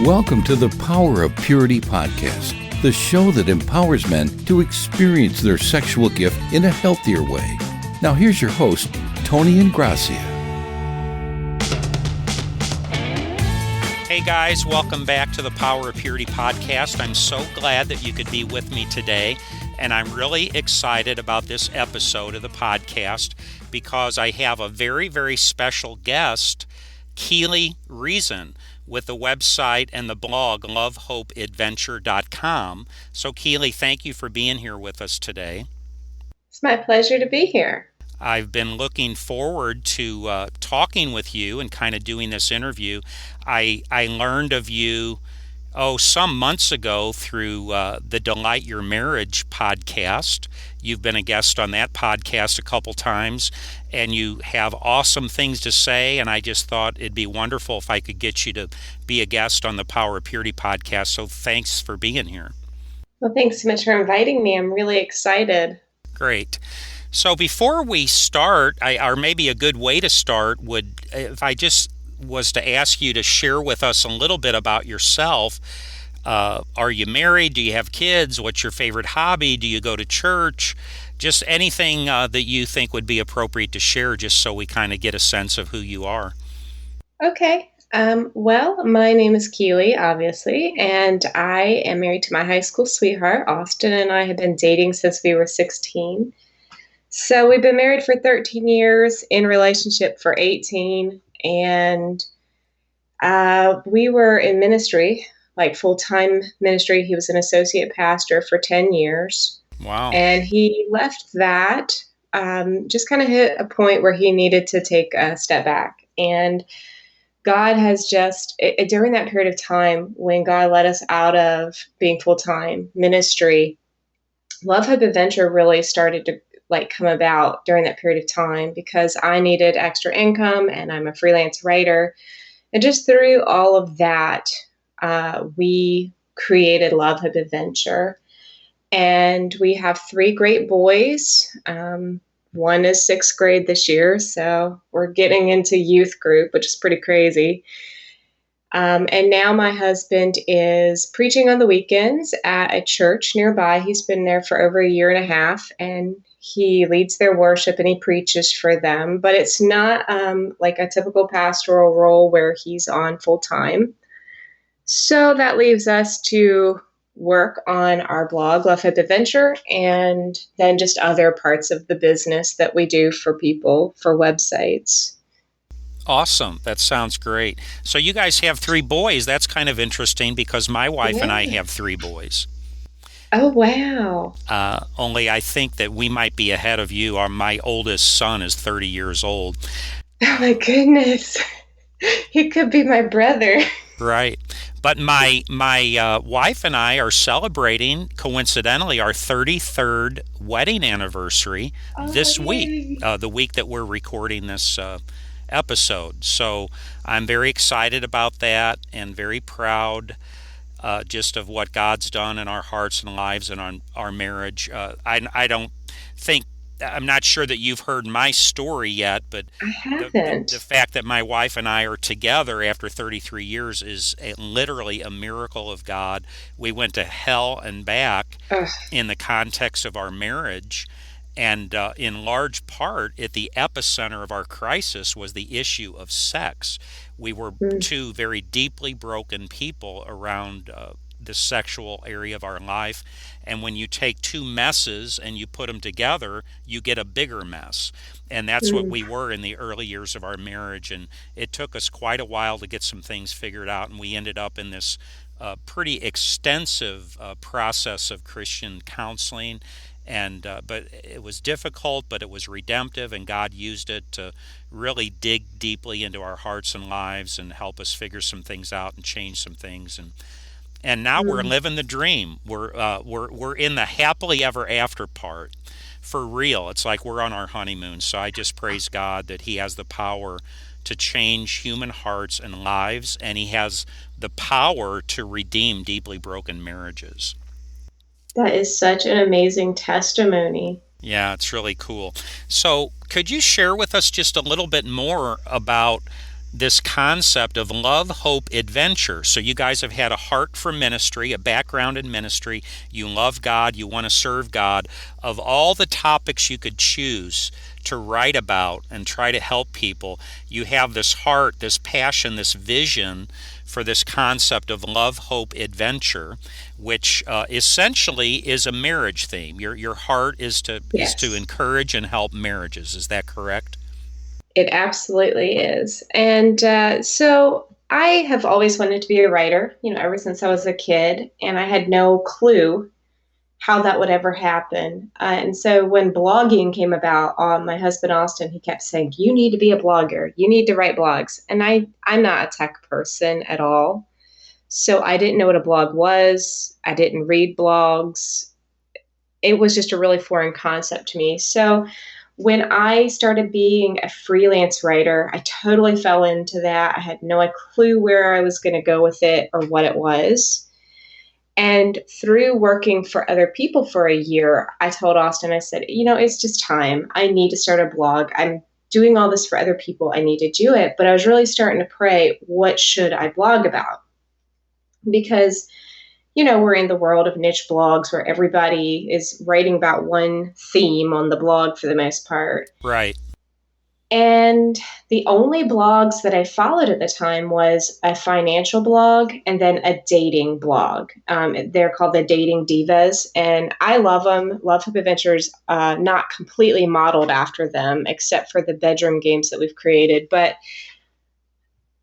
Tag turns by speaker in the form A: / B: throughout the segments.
A: Welcome to the Power of Purity podcast, the show that empowers men to experience their sexual gift in a healthier way. Now here's your host, Tony Ingrassia.
B: Hey guys, welcome back to the Power of Purity podcast. I'm so glad that you could be with me today, and I'm really excited about this episode of the podcast because I have a very, very special guest, Keelie Reason, with the website and the blog lovehopeadventure.com. So Keelie, thank you for being here with us today.
C: It's my pleasure to be here.
B: I've been looking forward to talking with you and kind of doing this interview. I learned of you, some months ago through the Delight Your Marriage podcast. You've been a guest on that podcast a couple times, and you have awesome things to say, and I just thought it'd be wonderful if I could get you to be a guest on the Power of Purity podcast, so thanks for being here.
C: Well, thanks so much for inviting me. I'm really excited.
B: Great. So before we start, or maybe a good way to start would, if I just was to ask you to share with us a little bit about yourself. Are you married? Do you have kids? What's your favorite hobby? Do you go to church? Just anything that you think would be appropriate to share, just so we kind of get a sense of who you are.
C: Okay. Well, my name is Keelie, obviously, and I am married to my high school sweetheart. Austin and I have been dating since we were 16. So we've been married for 13 years, in relationship for 18, and we were in ministry, like full-time ministry. He was an associate pastor for 10 years.
B: Wow.
C: And he left that, just kind of hit a point where he needed to take a step back. And God has during that period of time when God led us out of being full-time ministry, Love Hope Adventure really started to come about during that period of time because I needed extra income and I'm a freelance writer. And just through all of that, we created Love Hope Adventure. And we have 3 great boys. One is 6th grade this year, so we're getting into youth group, which is pretty crazy. And now my husband is preaching on the weekends at a church nearby. He's been there for over a year and a half, and he leads their worship and he preaches for them. But it's not like a typical pastoral role where he's on full time. So that leaves us to work on our blog, Love Hope Adventure, and then just other parts of the business that we do for people for websites.
B: Awesome. That sounds great. So you guys have 3 boys. That's kind of interesting because my wife and I have 3 boys.
C: Oh, wow.
B: Only I think that we might be ahead of you. My oldest son is 30 years old.
C: Oh, my goodness. He could be my brother.
B: Right. But my wife and I are celebrating, coincidentally, our 33rd wedding anniversary this week, the week that we're recording this episode. So I'm very excited about that and very proud just of what God's done in our hearts and lives and on our marriage. I'm not sure that you've heard my story yet, but
C: I haven't.
B: The fact that my wife and I are together after 33 years is literally a miracle of God. We went to hell and back in the context of our marriage. And in large part, at the epicenter of our crisis was the issue of sex. We were 2 very deeply broken people around the sexual area of our life. And when you take 2 messes and you put them together, you get a bigger mess. And that's what we were in the early years of our marriage. And it took us quite a while to get some things figured out. And we ended up in this pretty extensive process of Christian counseling. And but it was difficult, but it was redemptive, and God used it to really dig deeply into our hearts and lives and help us figure some things out and change some things. And now we're living the dream. We're in the happily ever after part for real. It's like we're on our honeymoon. So I just praise God that He has the power to change human hearts and lives, and He has the power to redeem deeply broken marriages.
C: That is such an amazing testimony.
B: Yeah, it's really cool. So could you share with us just a little bit more about this concept of love, hope, adventure. So you guys have had a heart for ministry, a background in ministry. You love God. You want to serve God. Of all the topics you could choose to write about and try to help people, you have this heart, this passion, this vision for this concept of love, hope, adventure, which essentially is a marriage theme. Your heart is to encourage and help marriages. Is that correct?
C: It absolutely is. And so I have always wanted to be a writer, ever since I was a kid, and I had no clue how that would ever happen. And so when blogging came about, my husband Austin, he kept saying, "You need to be a blogger. You need to write blogs." And I'm not a tech person at all. So I didn't know what a blog was. I didn't read blogs. It was just a really foreign concept to me. So when I started being a freelance writer, I totally fell into that. I had no clue where I was going to go with it or what it was. And through working for other people for a year, I told Austin, I said, it's just time. I need to start a blog. I'm doing all this for other people. I need to do it. But I was really starting to pray, what should I blog about? Because we're in the world of niche blogs where everybody is writing about one theme on the blog for the most part.
B: Right.
C: And the only blogs that I followed at the time was a financial blog and then a dating blog. They're called the Dating Divas, and I love them. Love Hope Adventures, not completely modeled after them, except for the bedroom games that we've created. But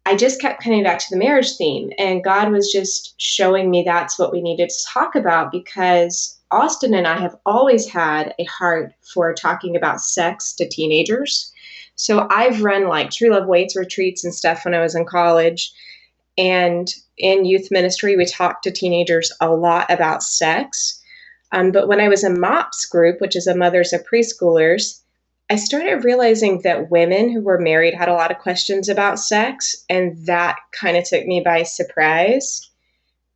C: I just kept coming back to the marriage theme, and God was just showing me that's what we needed to talk about, because Austin and I have always had a heart for talking about sex to teenagers. So I've run like True Love Waits retreats and stuff when I was in college, and in youth ministry, we talked to teenagers a lot about sex. But when I was in MOPS group, which is a mothers of preschoolers, I started realizing that women who were married had a lot of questions about sex, and that kind of took me by surprise,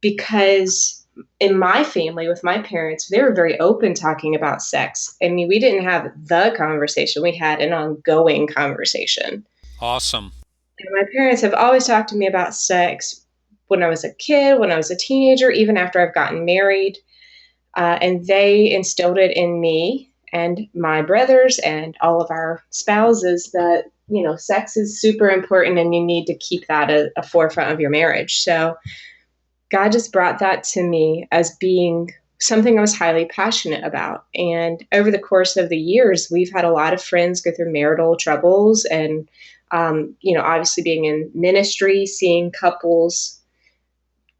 C: because in my family with my parents, they were very open talking about sex. I mean, we didn't have the conversation, we had an ongoing conversation.
B: Awesome.
C: And my parents have always talked to me about sex when I was a kid, when I was a teenager, even after I've gotten married. And they instilled it in me and my brothers and all of our spouses that, sex is super important and you need to keep that a forefront of your marriage. So God just brought that to me as being something I was highly passionate about. And over the course of the years, we've had a lot of friends go through marital troubles, and, obviously being in ministry, seeing couples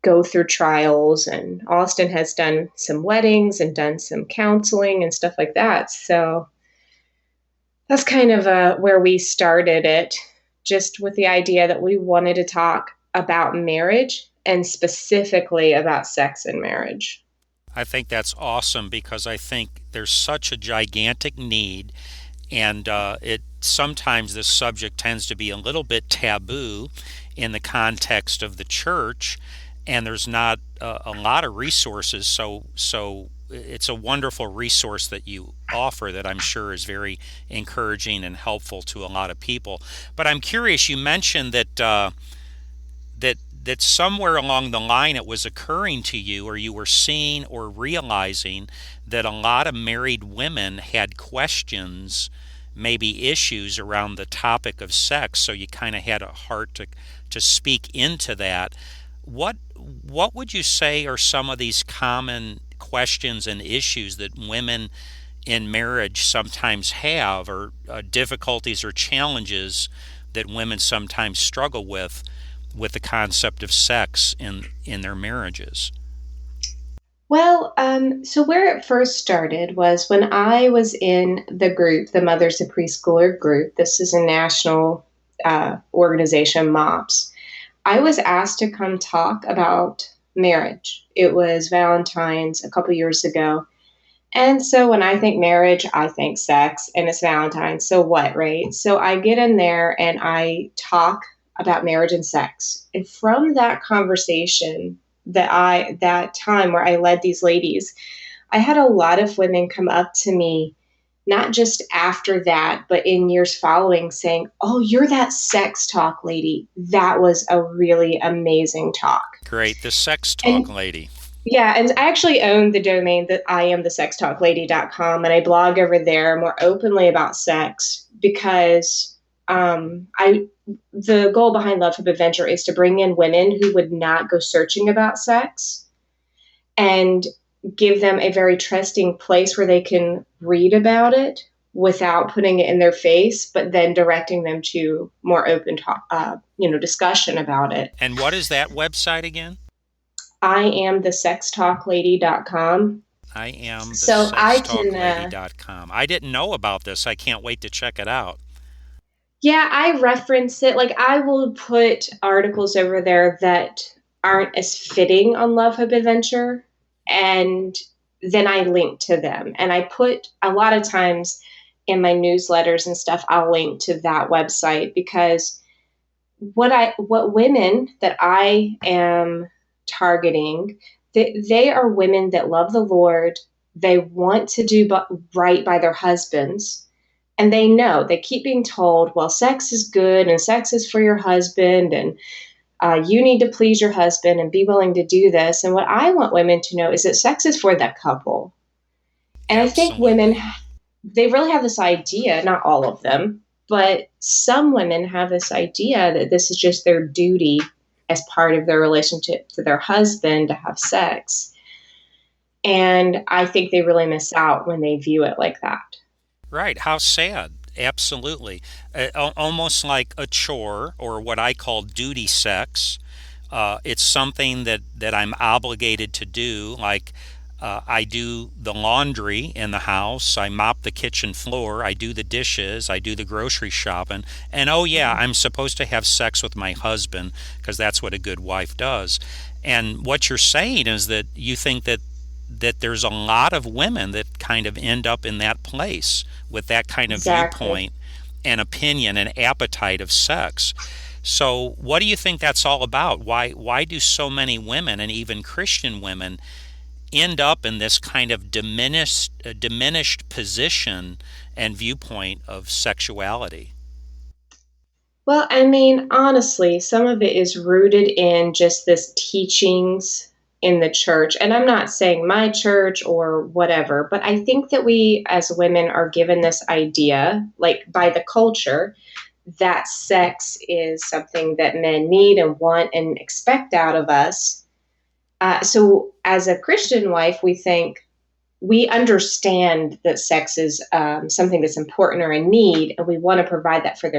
C: go through trials, and Austin has done some weddings and done some counseling and stuff like that. So that's kind of where we started it, just with the idea that we wanted to talk about marriage and specifically about sex and marriage.
B: I think that's awesome, because I think there's such a gigantic need, and sometimes this subject tends to be a little bit taboo in the context of the church, and there's not a lot of resources. So it's a wonderful resource that you offer that I'm sure is very encouraging and helpful to a lot of people. But I'm curious, you mentioned that that somewhere along the line it was occurring to you, or you were seeing or realizing that a lot of married women had questions, maybe issues around the topic of sex, so you kind of had a heart to speak into that. What would you say are some of these common questions and issues that women in marriage sometimes have, or difficulties or challenges that women sometimes struggle with the concept of sex in their marriages?
C: Well, so where it first started was when I was in the group, the Mothers of Preschooler group. This is a national organization, MOPS. I was asked to come talk about marriage. It was Valentine's a couple years ago. And so when I think marriage, I think sex, and it's Valentine's. So what, right? So I get in there and I talk about marriage and sex. And from that conversation, that time where I led these ladies, I had a lot of women come up to me not just after that, but in years following, saying, "Oh, you're that sex talk lady. That was a really amazing talk."
B: Great. The sex talk
C: And
B: lady.
C: yeah, and I actually own the domain that IamTheSexTalkLady.com, and I blog over there more openly about sex because the goal behind Love Hope Adventure is to bring in women who would not go searching about sex and give them a very trusting place where they can read about it without putting it in their face, but then directing them to more open talk, discussion about it.
B: And what is that website again?
C: IamTheSexTalkLady.com.
B: I am the
C: So
B: sextalklady.com. I didn't know about this. I can't wait to check it out.
C: Yeah, I reference it. Like, I will put articles over there that aren't as fitting on Love Hope Adventure, and then I link to them. And I put a lot of times in my newsletters and stuff, I'll link to that website because what women that I am targeting, they are women that love the Lord. They want to do right by their husbands. And they know, they keep being told, well, sex is good and sex is for your husband and you need to please your husband and be willing to do this. And what I want women to know is that sex is for that couple. And
B: Absolutely.
C: I think women, they really have this idea, not all of them, but some women have this idea that this is just their duty as part of their relationship to their husband to have sex. And I think they really miss out when they view it like that.
B: Right. How sad. Absolutely. Almost like a chore, or what I call duty sex. It's something that I'm obligated to do. Like I do the laundry in the house, I mop the kitchen floor, I do the dishes, I do the grocery shopping. And oh yeah, I'm supposed to have sex with my husband because that's what a good wife does. And what you're saying is that you think that there's a lot of women that kind of end up in that place with that kind of
C: Exactly.
B: viewpoint and opinion and appetite of sex. So what do you think that's all about? Why do so many women, and even Christian women, end up in this kind of diminished position and viewpoint of sexuality?
C: Well, I mean, honestly, some of it is rooted in just this teachings in the church. And I'm not saying my church or whatever, but I think that we as women are given this idea, like by the culture, that sex is something that men need and want and expect out of us. So as a Christian wife, we understand that sex is something that's important or a need, and we want to provide that for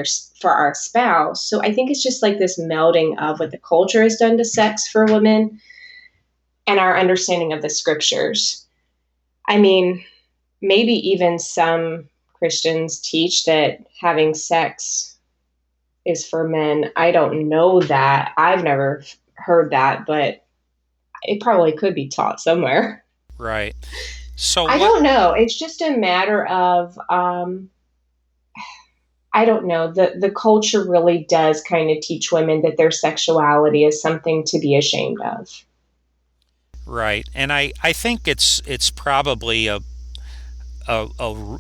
C: our spouse. So I think it's just like this melding of what the culture has done to sex for women and our understanding of the scriptures. I mean, maybe even some Christians teach that having sex is for men. I don't know that. I've never heard that, but it probably could be taught somewhere.
B: Right. So
C: I don't know. It's just a matter of, I don't know. The culture really does kind of teach women that their sexuality is something to be ashamed of.
B: Right. And I think it's probably a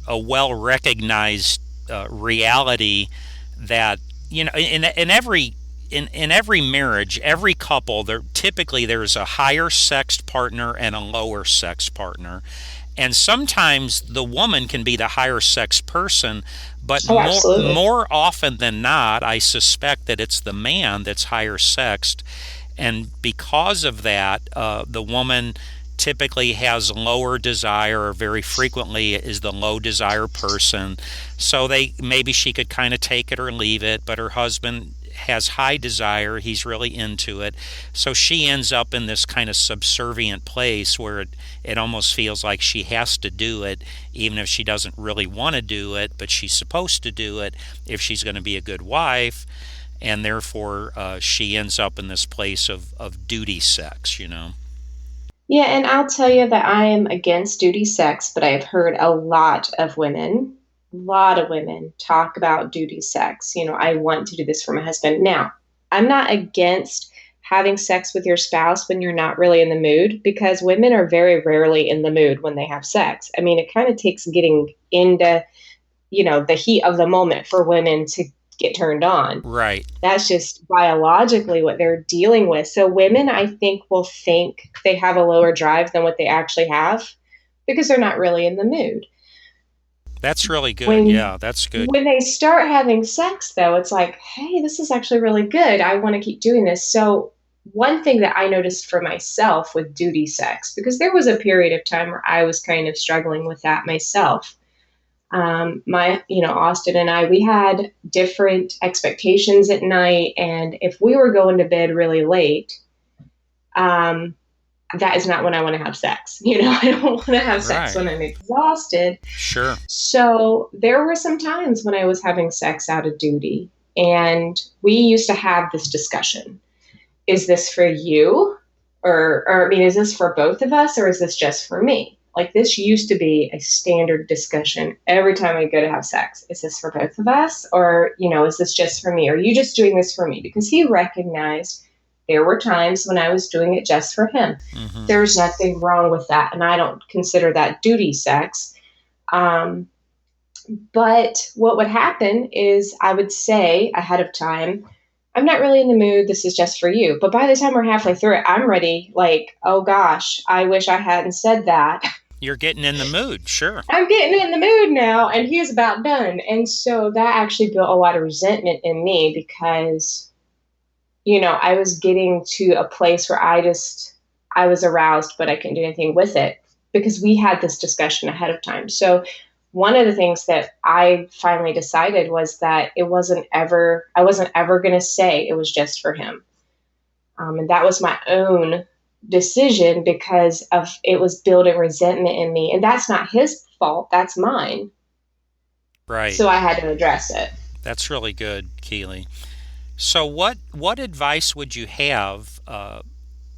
B: well recognized reality that, you know, in every marriage, every couple, there's a higher sexed partner and a lower sexed partner. And sometimes the woman can be the higher sex person, but more often than not, I suspect that it's the man that's higher sexed. And because of that, the woman typically has lower desire, or very frequently is the low desire person. So maybe she could kind of take it or leave it, but her husband has high desire, he's really into it. So she ends up in this kind of subservient place where it almost feels like she has to do it, even if she doesn't really want to do it, but she's supposed to do it if she's going to be a good wife. And therefore, she ends up in this place of duty sex, you know?
C: Yeah, and I'll tell you that I am against duty sex, but I've heard a lot of women talk about duty sex. You know, I want to do this for my husband. Now, I'm not against having sex with your spouse when you're not really in the mood, because women are very rarely in the mood when they have sex. I mean, it kind of takes getting into, the heat of the moment for women to get turned on.
B: Right.
C: That's just biologically what they're dealing with. So women, I think, will think they have a lower drive than what they actually have because they're not really in the mood.
B: That's really good. Yeah, that's good.
C: When they start having sex, though, it's like, hey, this is actually really good. I want to keep doing this. So one thing that I noticed for myself with duty sex, because there was a period of time where I was kind of struggling with that myself. Austin and I, we had different expectations at night. And if we were going to bed really late, that is not when I want to have sex. I don't want to have sex when I'm exhausted.
B: Sure.
C: So there were some times when I was having sex out of duty, and we used to have this discussion. Is this for you? Is this for both of us, or is this just for me? Like, this used to be a standard discussion every time we go to have sex. Is this for both of us? Or, is this just for me? Or are you just doing this for me? Because he recognized there were times when I was doing it just for him. Mm-hmm. There's nothing wrong with that. And I don't consider that duty sex. But what would happen is I would say ahead of time, I'm not really in the mood. This is just for you. But by the time we're halfway through it, I'm ready. Like, oh gosh, I wish I hadn't said that.
B: You're getting in the mood. Sure.
C: I'm getting in the mood now. And he's about done. And so that actually built a lot of resentment in me because, I was getting to a place where I was aroused, but I couldn't do anything with it because we had this discussion ahead of time. So one of the things that I finally decided was that I wasn't ever going to say it was just for him. And that was my own decision because it was building resentment in me. And that's not his fault. That's mine.
B: Right.
C: So I had to address it.
B: That's really good, Keelie. So what advice would you have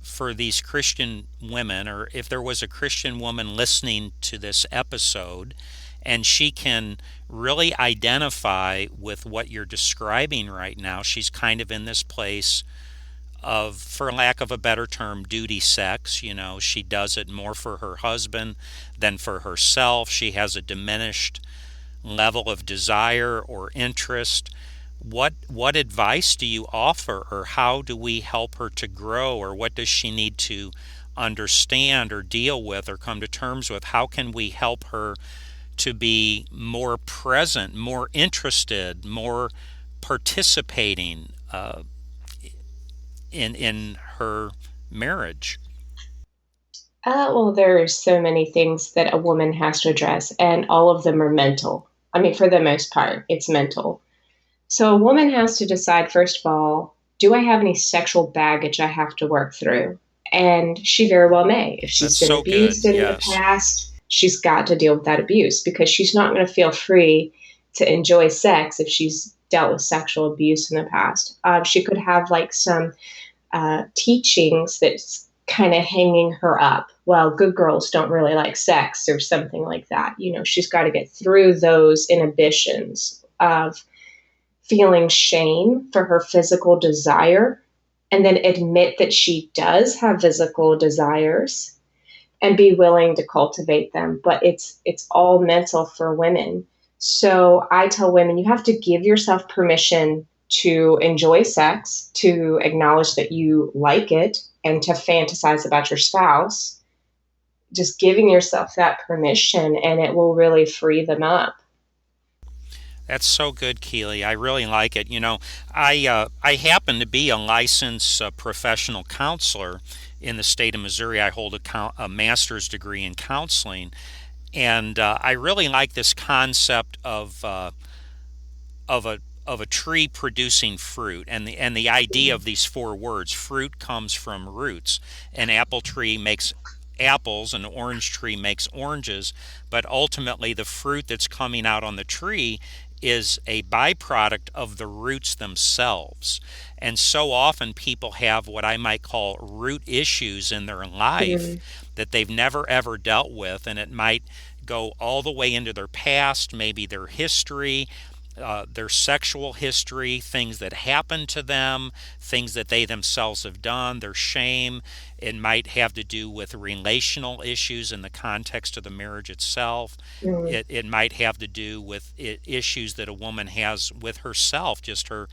B: for these Christian women, or if there was a Christian woman listening to this episode and she can really identify with what you're describing right now? She's kind of in this place of, for lack of a better term, duty sex. She does it more for her husband than for herself. She has a diminished level of desire or interest. What advice do you offer, or how do we help her to grow, or what does she need to understand or deal with or come to terms with? How can we help her to be more present, more interested, more participating in her marriage?
C: Well, there's so many things that a woman has to address, and all of them are mental. I mean, for the most part, it's mental. So a woman has to decide, first of all, do I have any sexual baggage I have to work through? And she very well may. If she's been abused in the past, she's got to deal with that abuse because she's not going to feel free to enjoy sex if she's dealt with sexual abuse in the past. She could have like some teachings that's kind of hanging her up. Well, good girls don't really like sex or something like that. She's got to get through those inhibitions of feeling shame for her physical desire, and then admit that she does have physical desires and be willing to cultivate them. But it's all mental for women. So I tell women, you have to give yourself permission to enjoy sex, to acknowledge that you like it, and to fantasize about your spouse. Just giving yourself that permission, and it will really free them up.
B: That's so good, Keelie. I really like it. I happen to be a licensed professional counselor in the state of Missouri. I hold a master's degree in counseling, and I really like this concept of a tree producing fruit, and the idea of these 4 words. Fruit comes from roots. An apple tree makes apples, an orange tree makes oranges, but ultimately the fruit that's coming out on the tree is a byproduct of the roots themselves. And so often people have what I might call root issues in their life that they've never ever dealt with, and it might go all the way into their past, maybe their history, their sexual history, things that happened to them, things that they themselves have done, their shame. It might have to do with relational issues in the context of the marriage itself.
C: Mm.
B: It might have to do with issues that a woman has with herself, just her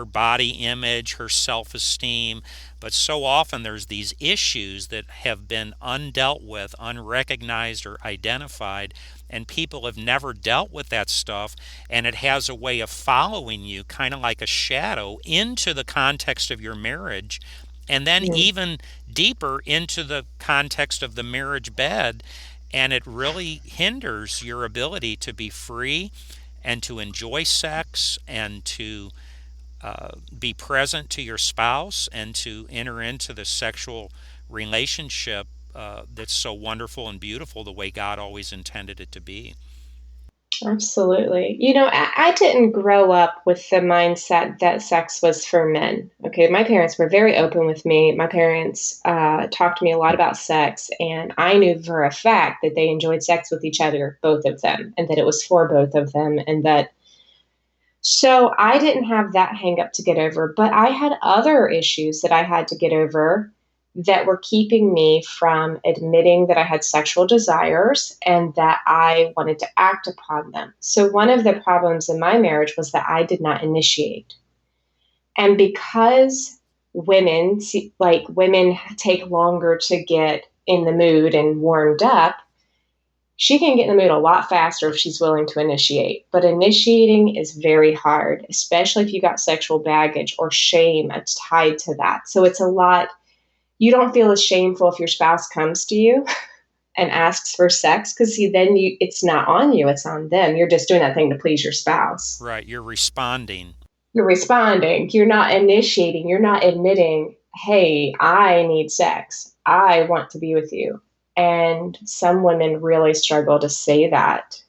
B: body image, her self esteem. But so often there's these issues that have been undealt with, unrecognized, or identified, and people have never dealt with that stuff, and it has a way of following you, kind of like a shadow, into the context of your marriage, and then
C: Mm.
B: even deeper into the context of the marriage bed. And it really hinders your ability to be free and to enjoy sex and to be present to your spouse and to enter into the sexual relationship that's so wonderful and beautiful the way God always intended it to be.
C: Absolutely. I didn't grow up with the mindset that sex was for men. Okay, my parents were very open with me. My parents talked to me a lot about sex, and I knew for a fact that they enjoyed sex with each other, both of them, and that it was for both of them, and that so I didn't have that hang up to get over, but I had other issues that I had to get over that were keeping me from admitting that I had sexual desires and that I wanted to act upon them. So one of the problems in my marriage was that I did not initiate. And because women take longer to get in the mood and warmed up, she can get in the mood a lot faster if she's willing to initiate. But initiating is very hard, especially if you got sexual baggage or shame tied to that. So it's a lot. You don't feel as shameful if your spouse comes to you and asks for sex because it's not on you, it's on them. You're just doing that thing to please your spouse.
B: Right, you're responding.
C: You're responding. You're not initiating. You're not admitting, hey, I need sex. I want to be with you. And some women really struggle to say that,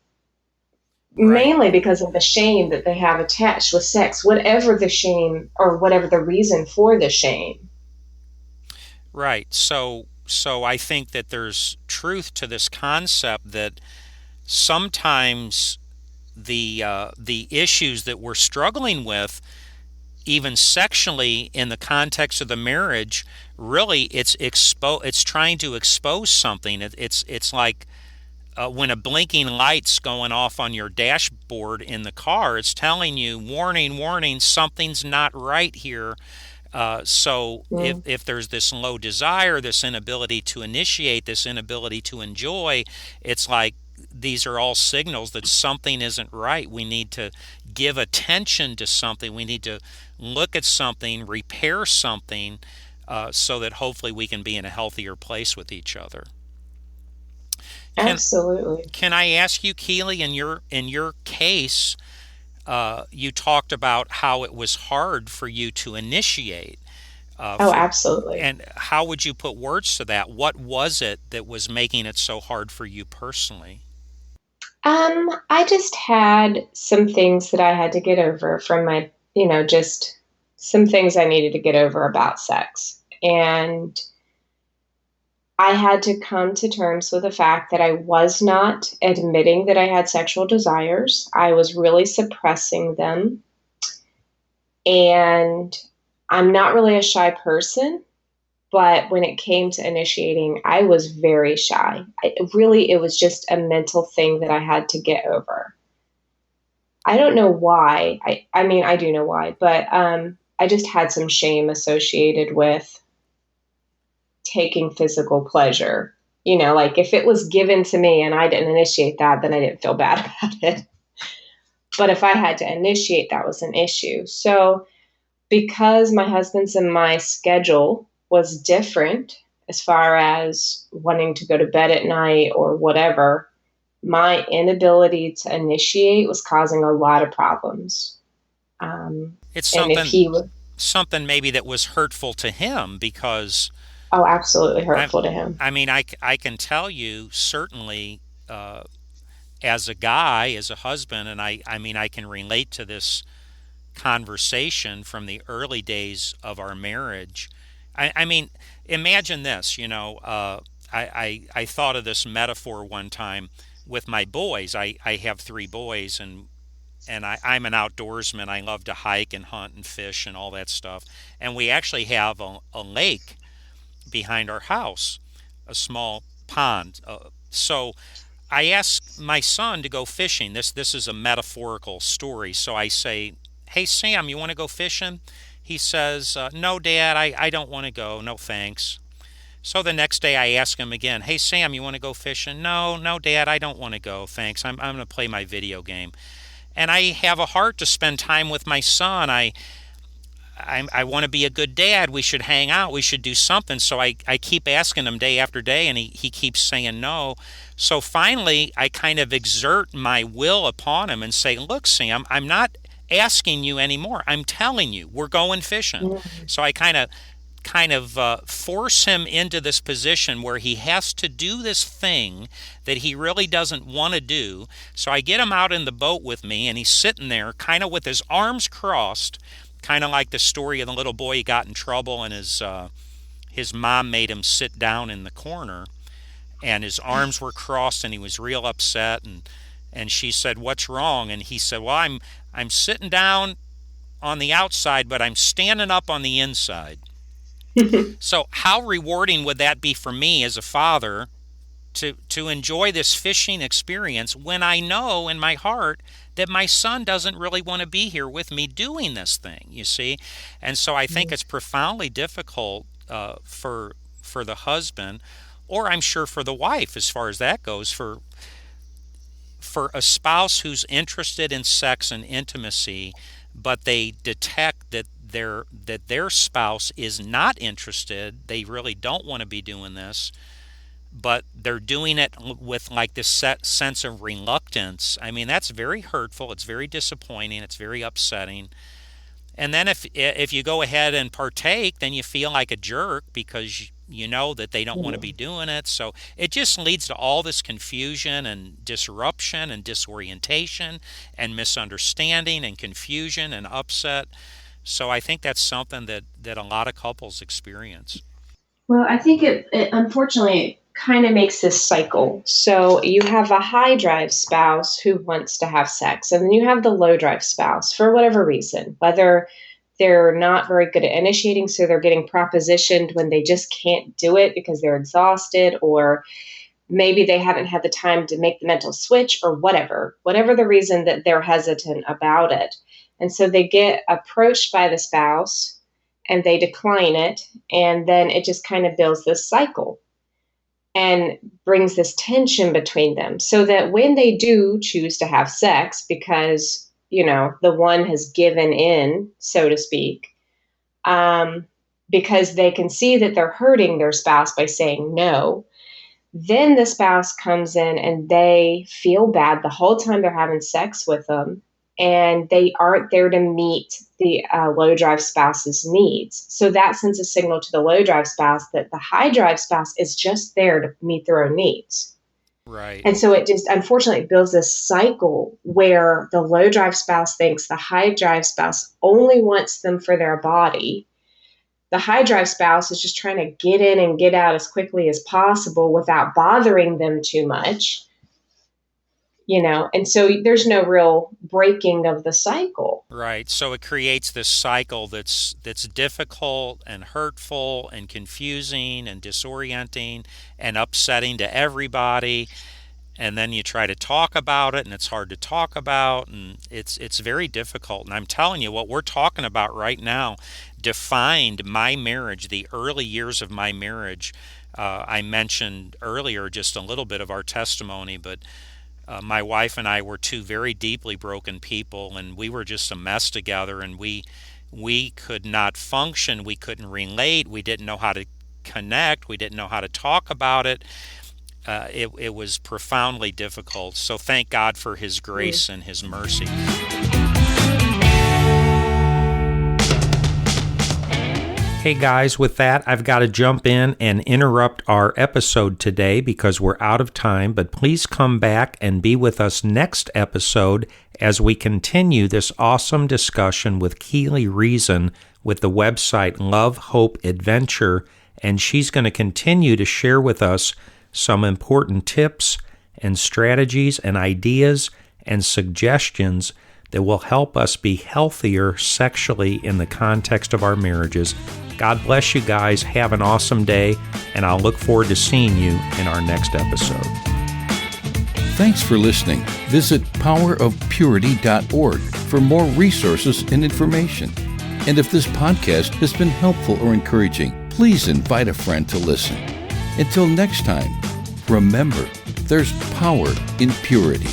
B: Right.
C: mainly because of the shame that they have attached with sex, whatever the shame or whatever the reason for the shame.
B: Right. So I think that there's truth to this concept that sometimes the issues that we're struggling with, even sexually in the context of the marriage, really it's trying to expose something. It's like when a blinking light's going off on your dashboard in the car, it's telling you, warning, warning, something's not right here. So
C: Mm.
B: if there's this low desire, this inability to initiate, this inability to enjoy, it's like these are all signals that something isn't right. We need to give attention to something. We need to look at something, repair something, so that hopefully we can be in a healthier place with each other. Can
C: Absolutely.
B: can I ask you, Keelie, in your case, you talked about how it was hard for you to initiate.
C: Oh, absolutely.
B: And how would you put words to that? What was it that was making it so hard for you personally?
C: I just had some things that I had to get over from just some things I needed to get over about sex. And I had to come to terms with the fact that I was not admitting that I had sexual desires. I was really suppressing them. And I'm not really a shy person, but when it came to initiating, I was very shy. It was just a mental thing that I had to get over. I don't know why. I mean, I do know why, but I just had some shame associated with taking physical pleasure. Like if it was given to me and I didn't initiate that, then I didn't feel bad about it. But if I had to initiate, that was an issue. So because my husband's and my schedule was different as far as wanting to go to bed at night or whatever, my inability to initiate was causing a lot of problems.
B: It's
C: And if he would,
B: something maybe that was hurtful to him because
C: oh, absolutely
B: I
C: hurtful to him.
B: I mean I can tell you certainly as a guy, as a husband, and I mean I can relate to this conversation from the early days of our marriage. I mean, imagine this, I thought of this metaphor one time with my boys. I have three boys, and and I'm an outdoorsman. I love to hike and hunt and fish and all that stuff. And we actually have a lake behind our house, a small pond. So I asked my son to go fishing. This is a metaphorical story. So I say, "Hey Sam, you want to go fishing?" He says, "No, Dad, I don't want to go. No, thanks." So the next day I ask him again, "Hey Sam, you want to go fishing?" No, Dad, I don't want to go. Thanks. I'm going to play my video game. And I have a heart to spend time with my son. I want to be a good dad. We should hang out. We should do something. So I keep asking him day after day, and he keeps saying no. So finally, I kind of exert my will upon him and say, "Look, Sam, I'm not asking you anymore. I'm telling you, we're going fishing." Mm-hmm. So I kind of force him into this position where he has to do this thing that he really doesn't want to do. So I get him out in the boat with me, and he's sitting there kind of with his arms crossed, kind of like the story of the little boy who got in trouble and his mom made him sit down in the corner, and his arms were crossed and he was real upset, and she said, "What's wrong?" And he said, "Well, I'm sitting down on the outside, but I'm standing up on the inside." So how rewarding would that be for me as a father to enjoy this fishing experience when I know in my heart that my son doesn't really want to be here with me doing this thing, you see? And so I think it's profoundly difficult for the husband, or I'm sure for the wife as far as that goes, for a spouse who's interested in sex and intimacy, but they detect that their spouse is not interested. They really don't want to be doing this, but they're doing it with like this sense of reluctance. I mean, that's very hurtful. It's very disappointing. It's very upsetting. And then if you go ahead and partake, then you feel like a jerk because you know that they don't want to be doing it. So it just leads to all this confusion and disruption and disorientation and misunderstanding and confusion and upset. So I think that's something that a lot of couples experience.
C: Well, I think it unfortunately kind of makes this cycle. So you have a high drive spouse who wants to have sex, and then you have the low drive spouse for whatever reason, whether they're not very good at initiating, so they're getting propositioned when they just can't do it because they're exhausted, or maybe they haven't had the time to make the mental switch, or whatever the reason that they're hesitant about it. And so they get approached by the spouse and they decline it. And then it just kind of builds this cycle and brings this tension between them, so that when they do choose to have sex, because, the one has given in, so to speak, because they can see that they're hurting their spouse by saying no, then the spouse comes in and they feel bad the whole time they're having sex with them. And they aren't there to meet the low drive spouse's needs. So that sends a signal to the low drive spouse that the high drive spouse is just there to meet their own needs.
B: Right.
C: And so it just unfortunately builds this cycle where the low drive spouse thinks the high drive spouse only wants them for their body. The high drive spouse is just trying to get in and get out as quickly as possible without bothering them too much. And so there's no real breaking of the cycle.
B: Right. So it creates this cycle that's difficult and hurtful and confusing and disorienting and upsetting to everybody. And then you try to talk about it, and it's hard to talk about, and it's very difficult. And I'm telling you, what we're talking about right now defined my marriage, the early years of my marriage. I mentioned earlier just a little bit of our testimony, but my wife and I were two very deeply broken people, and we were just a mess together, and we could not function. We couldn't relate. We didn't know how to connect. We didn't know how to talk about it. It was profoundly difficult. So thank God for His grace and His mercy. Hey guys, with that, I've got to jump in and interrupt our episode today because we're out of time, but please come back and be with us next episode as we continue this awesome discussion with Keelie Reason with the website Love, Hope, Adventure, and she's going to continue to share with us some important tips and strategies and ideas and suggestions that will help us be healthier sexually in the context of our marriages. God bless you guys. Have an awesome day, and I'll look forward to seeing you in our next episode.
A: Thanks for listening. Visit powerofpurity.org for more resources and information. And if this podcast has been helpful or encouraging, please invite a friend to listen. Until next time, remember, there's power in purity.